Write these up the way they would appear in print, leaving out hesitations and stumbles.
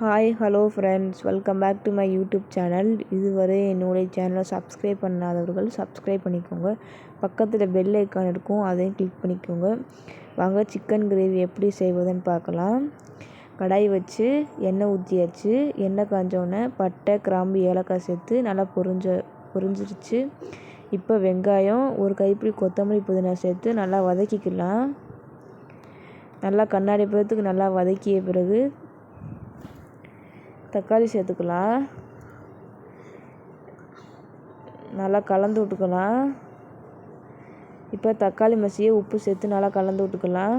Hi hello friends, welcome back to my YouTube channel. இதுவரை என்னுடைய சேனலை சப்ஸ்கிரைப் பண்ணாதவர்கள் சப்ஸ்கிரைப் பண்ணிக்கோங்க. பக்கத்தில் பெல் ஐக்கான் இருக்கும், அதையும் கிளிக் பண்ணிக்கோங்க. வாங்க சிக்கன் கிரேவி எப்படி செய்வதுன்னு பார்க்கலாம். கடாய் வச்சு எண்ணெய் ஊற்றியாச்சு. எண்ணெய் காஞ்சோடனே பட்டை, கிராம்பு, ஏலக்காய் சேர்த்து நல்லா பொரிஞ்சிருச்சு. இப்போ வெங்காயம், ஒரு கைப்பிடி கொத்தமல்லி, புதினா சேர்த்து நல்லா வதக்கிக்கலாம். நல்லா கண்ணாடி பதத்துக்கு நல்லா வதக்கிய பிறகு தக்காளி சேர்த்துக்கலாம். நல்லா கலந்து விட்டுக்கலாம். இப்போ தக்காளி மசியை உப்பு சேர்த்து நல்லா கலந்து விட்டுக்கலாம்.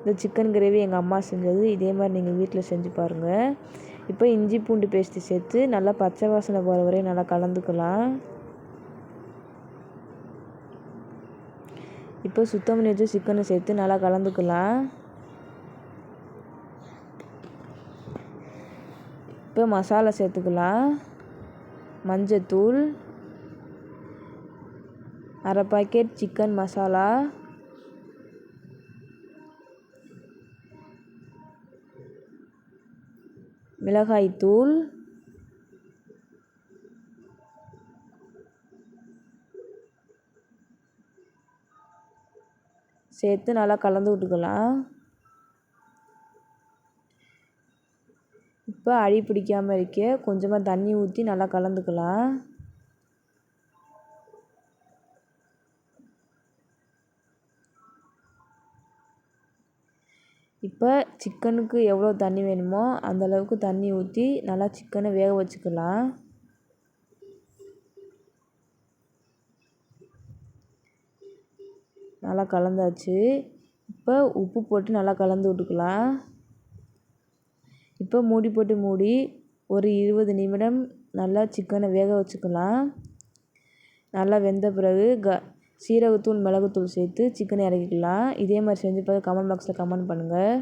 இந்த சிக்கன் கிரேவி எங்கள் அம்மா செஞ்சது. இதே மாதிரி நீங்கள் வீட்டில் செஞ்சு பாருங்கள். இப்போ இஞ்சி பூண்டு பேஸ்ட்டு சேர்த்து நல்லா பச்சை வாசனை போகிற வரையும் நல்லா கலந்துக்கலாம். இப்போ சுத்தம் பண்ணி வச்சு சிக்கனை சேர்த்து நல்லா கலந்துக்கலாம். இப்போ மசாலா சேர்த்துக்கலாம். மஞ்சத்தூள், அரை பாக்கெட் சிக்கன் மசாலா, மிளகாய்த்தூள், சேர்த்து நல்லா கலந்து விட்டுக்கலாம். இப்போ அடி பிடிக்காமல் இருக்க கொஞ்சமாக தண்ணி ஊற்றி நல்லா கலந்துக்கலாம். இப்போ சிக்கனுக்கு எவ்வளோ தண்ணி வேணுமோ அந்தளவுக்கு தண்ணி ஊற்றி நல்லா சிக்கனை வேக வச்சுக்கலாம். நல்லா கலந்தாச்சு. இப்போ உப்பு போட்டு நல்லா கலந்து விட்டுக்கலாம். இப்போ மூடி ஒரு 20 நிமிடம் நல்லா சிக்கனை வேக வச்சுக்கலாம். நல்லா வெந்த பிறகு சீரகத்தூள், மிளகுத்தூள் சேர்த்து சிக்கனை இறக்கிக்கலாம். இதே மாதிரி செஞ்சு பார்த்து கமெண்ட் பாக்ஸில் கமெண்ட் பண்ணுங்கள்.